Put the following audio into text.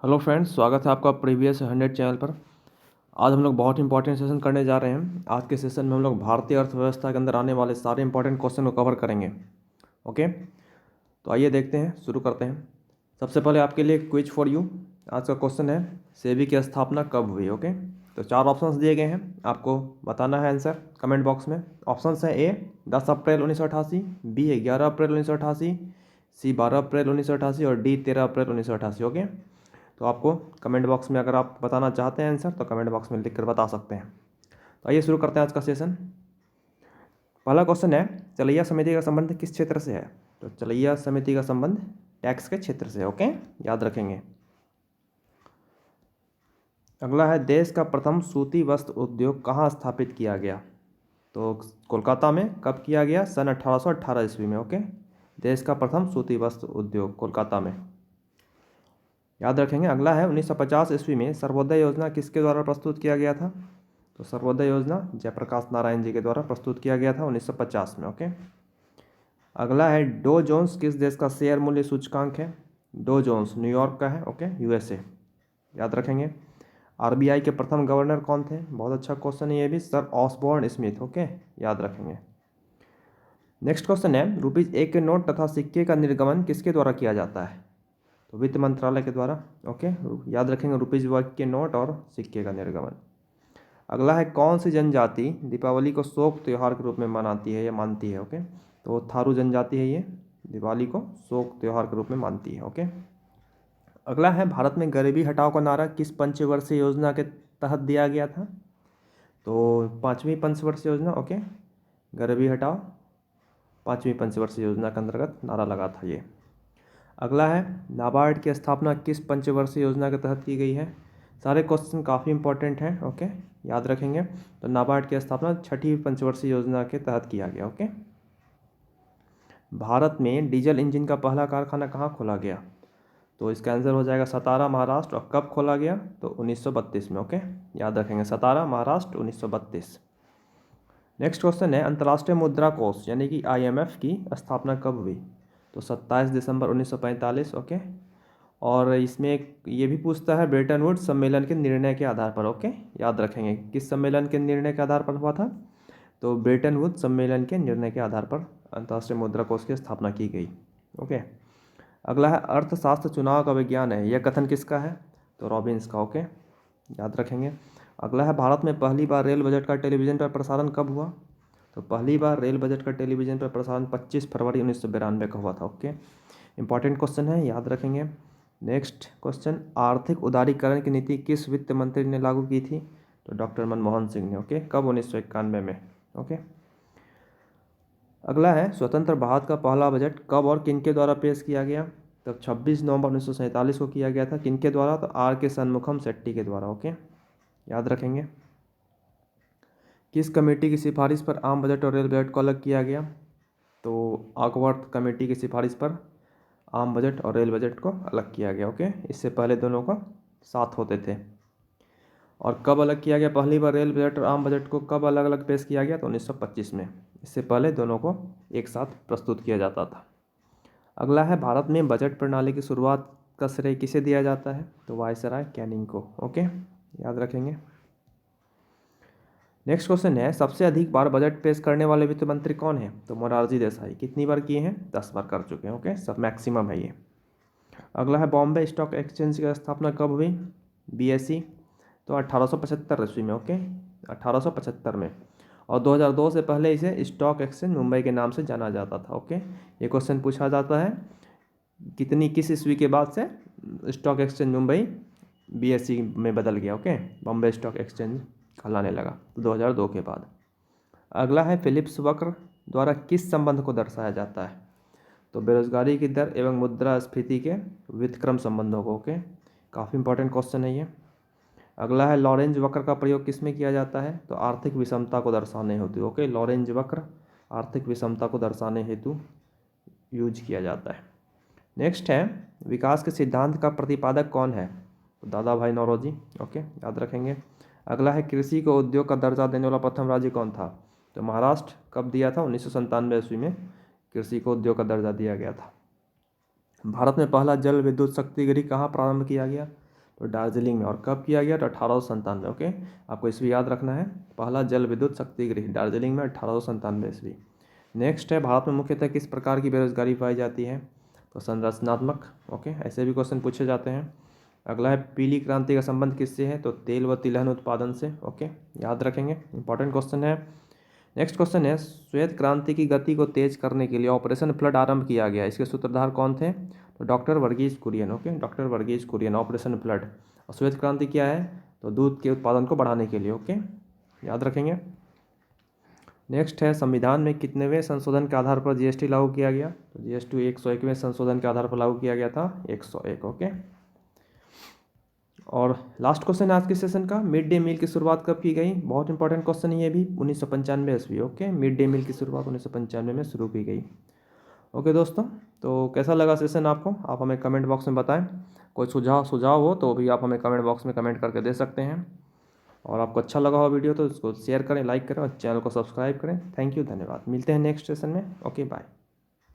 Hello friends, स्वागत है आपका प्रीवियस 100 चैनल पर। आज हम लोग बहुत इंपॉर्टेंट सेशन करने जा रहे हैं। आज के सेशन में हम लोग भारतीय अर्थव्यवस्था के अंदर आने वाले सारे इंपॉर्टेंट क्वेश्चन को कवर करेंगे। ओके, तो आइए देखते हैं, शुरू करते हैं। सबसे पहले आपके लिए क्विज फॉर यू। आज का क्वेश्चन है, सेबी की स्थापना कब हुई। ओके, तो 4 ऑप्शंस दिए गए हैं, आपको बताना है आंसर कमेंट बॉक्स में। ऑप्शंस हैं: ए 10 अप्रैल 1988, बी 11 अप्रैल 1988, सी 12 अप्रैल 1988 और डी 13 अप्रैल 1988। ओके, तो आपको कमेंट बॉक्स में अगर आप बताना चाहते हैं आंसर तो कमेंट बॉक्स में लिख कर बता सकते हैं। तो आइए शुरू करते हैं आज का सेशन। पहला क्वेश्चन है, चलैया समिति का संबंध किस क्षेत्र से है। तो चलैया समिति का संबंध टैक्स के क्षेत्र से। ओके, याद रखेंगे। अगला है, देश का प्रथम सूती वस्त्र उद्योग कहाँ स्थापित किया गया। तो कोलकाता में। कब किया गया? सन 1818 ईस्वी में। ओके, देश का प्रथम सूती वस्त्र उद्योग कोलकाता में, याद रखेंगे। अगला है, 1950 ईस्वी में सर्वोदय योजना किसके द्वारा प्रस्तुत किया गया था। तो सर्वोदय योजना जयप्रकाश नारायण जी के द्वारा प्रस्तुत किया गया था 1950 में। ओके, अगला है, डो जोन्स किस देश का शेयर मूल्य सूचकांक है। डो जोन्स न्यूयॉर्क का है। ओके, यूएसए, याद रखेंगे। आरबीआई के प्रथम गवर्नर कौन थे? बहुत अच्छा क्वेश्चन है ये भी, सर ऑसबोर्न स्मिथ। ओके, याद रखेंगे। नेक्स्ट क्वेश्चन है, ₹1 के नोट तथा सिक्के का निर्गमन किसके द्वारा किया जाता है। तो वित्त मंत्रालय के द्वारा। ओके, याद रखेंगे, ₹1 के नोट और सिक्के का निर्गमन। अगला है, कौन सी जनजाति दीपावली को शोक त्यौहार के रूप में मनाती है या मानती है। ओके, तो थारू जनजाति है ये, दिवाली को शोक त्यौहार के रूप में मानती है। ओके, अगला है, भारत में गरीबी हटाओ का नारा किस पंचवर्षीय योजना के तहत दिया गया था। तो 5वीं पंचवर्षीय योजना। ओके, गरीबी हटाओ 5वीं पंचवर्षीय योजना के अंतर्गत नारा लगा था ये। अगला है, नाबार्ड की स्थापना किस पंचवर्षीय योजना के तहत की गई है। सारे क्वेश्चन काफ़ी इंपॉर्टेंट हैं। ओके, याद रखेंगे। तो नाबार्ड की स्थापना 6ठी पंचवर्षीय योजना के तहत किया गया। ओके, भारत में डीजल इंजन का पहला कारखाना कहाँ खोला गया। तो इसका आंसर हो जाएगा सतारा, महाराष्ट्र। और कब खोला गया? तो 1932 में। ओके, याद रखेंगे, सतारा, महाराष्ट्र, 1932। नेक्स्ट क्वेश्चन है, अंतर्राष्ट्रीय मुद्रा कोष यानी कि IMF की स्थापना कब हुई। तो 27 दिसंबर 1945। ओके, और इसमें ये भी पूछता है, ब्रेटन वुड्स सम्मेलन के निर्णय के आधार पर। ओके, याद रखेंगे, किस सम्मेलन के निर्णय के आधार पर हुआ था। तो ब्रेटन वुड्स सम्मेलन के निर्णय के आधार पर अंतर्राष्ट्रीय मुद्रा कोष की स्थापना की गई। ओके, अगला है, अर्थशास्त्र चुनाव का विज्ञान है, यह कथन किसका है। तो रॉबिन्स का। ओके, याद रखेंगे। अगला है, भारत में पहली बार रेल बजट का टेलीविज़न पर प्रसारण कब हुआ। तो पहली बार रेल बजट का टेलीविज़न पर प्रसारण 25 फरवरी 1992 का हुआ था। ओके, इंपॉर्टेंट क्वेश्चन है, याद रखेंगे। नेक्स्ट क्वेश्चन, आर्थिक उदारीकरण की नीति किस वित्त मंत्री ने लागू की थी। तो डॉक्टर मनमोहन सिंह ने। ओके, कब? 1991 में। ओके, अगला है, स्वतंत्र भारत का पहला बजट कब और किनके द्वारा पेश किया गया। तब 26 नवंबर 1947 को किया गया था। किनके द्वारा? तो R.K. शनमुखम शेट्टी के द्वारा। ओके, याद रखेंगे। किस कमेटी की सिफारिश पर आम बजट और रेल बजट को अलग किया गया। तो आकवर्थ कमेटी की सिफारिश पर आम बजट और रेल बजट को अलग किया गया। ओके, इससे पहले दोनों का साथ होते थे। और कब अलग किया गया? पहली बार रेल बजट और आम बजट को कब अलग अलग पेश किया गया? तो 1925 में। इससे पहले दोनों को एक साथ प्रस्तुत किया जाता था। अगला है, भारत में बजट प्रणाली की शुरुआत का श्रेय किसे दिया जाता है। तो वायसराय कैनिंग को। ओके, याद रखेंगे। नेक्स्ट क्वेश्चन है, सबसे अधिक बार बजट पेश करने वाले वित्त मंत्री कौन है। तो मोरारजी देसाई। कितनी बार किए हैं? 10 बार कर चुके हैं। ओके, सब मैक्सिमम है ये। अगला है, बॉम्बे स्टॉक एक्सचेंज की स्थापना कब हुई। BSE। तो 1875 ईस्वी में। ओके, 1875 में। और 2002 से पहले इसे स्टॉक एक्सचेंज मुंबई के नाम से जाना जाता था। ओके, ये क्वेश्चन पूछा जाता है, किस ईस्वी के बाद से स्टॉक एक्सचेंज मुंबई BSE में बदल गया। ओके, बॉम्बे स्टॉक एक्सचेंज कहलाने लगा 2002 के बाद। अगला है, फिलिप्स वक्र द्वारा किस संबंध को दर्शाया जाता है। तो बेरोजगारी की दर एवं मुद्रास्फीति के व्युत्क्रम संबंधों को। ओके, काफ़ी इंपॉर्टेंट क्वेश्चन है ये। अगला है, लॉरेंज वक्र का प्रयोग किस में किया जाता है। तो आर्थिक विषमता को दर्शाने हेतु। ओके, लॉरेंज वक्र आर्थिक विषमता को दर्शाने हेतु यूज किया जाता है। नेक्स्ट है, विकास के सिद्धांत का प्रतिपादक कौन है। तो दादा भाई नौरोजी। ओके, याद रखेंगे। अगला है, कृषि को उद्योग का दर्जा देने वाला प्रथम राज्य कौन था। तो महाराष्ट्र। कब दिया था? 1997 ईस्वी में कृषि को उद्योग का दर्जा दिया गया था। भारत में पहला जल विद्युत शक्ति गृह कहाँ प्रारंभ किया गया। तो दार्जिलिंग में। और कब किया गया? तो 1897। ओके, आपको ईस्वी याद रखना है। पहला जल विद्युत शक्ति गृह दार्जिलिंग में 1897 ईस्वी। नेक्स्ट है, भारत में मुख्यतः किस प्रकार की बेरोजगारी पाई जाती है? तो संरचनात्मक। ओके, ऐसे भी क्वेश्चन पूछे जाते हैं। अगला है, पीली क्रांति का संबंध किससे है? तो तेल व तिलहन उत्पादन से। ओके, याद रखेंगे, इंपॉर्टेंट क्वेश्चन है। नेक्स्ट क्वेश्चन है, श्वेत क्रांति की गति को तेज करने के लिए ऑपरेशन फ्लड आरंभ किया गया, इसके सूत्रधार कौन थे? तो doctor Varghese Kurien. Okay, doctor Varghese Kurien, Operation Flood. और श्वेत क्रांति क्या है? तो दूध के उत्पादन को बढ़ाने के लिए। ओके, याद रखेंगे। नेक्स्ट है, संविधान में कितनेवें संशोधन के आधार पर जीएसटी लागू किया गया? तो जीएसटी 101वें संशोधन के आधार पर लागू किया गया था, 101। ओके, और लास्ट क्वेश्चन है आज के सेशन का, मिड डे मील की शुरुआत कब की गई? बहुत इंपॉर्टेंट क्वेश्चन है ये भी, 1995 ईस्वी। ओके, मिड डे मील की शुरुआत 1995 में शुरू की गई। ओके दोस्तों, तो कैसा लगा सेशन आपको? आप हमें कमेंट बॉक्स में बताएं। कोई सुझाव हो तो भी आप हमें कमेंट बॉक्स में कमेंट करके दे सकते हैं। और आपको अच्छा लगा हो वीडियो तो इसको शेयर करें, लाइक करें और चैनल को सब्सक्राइब करें। थैंक यू, धन्यवाद। मिलते हैं नेक्स्ट सेशन में। Okay, bye.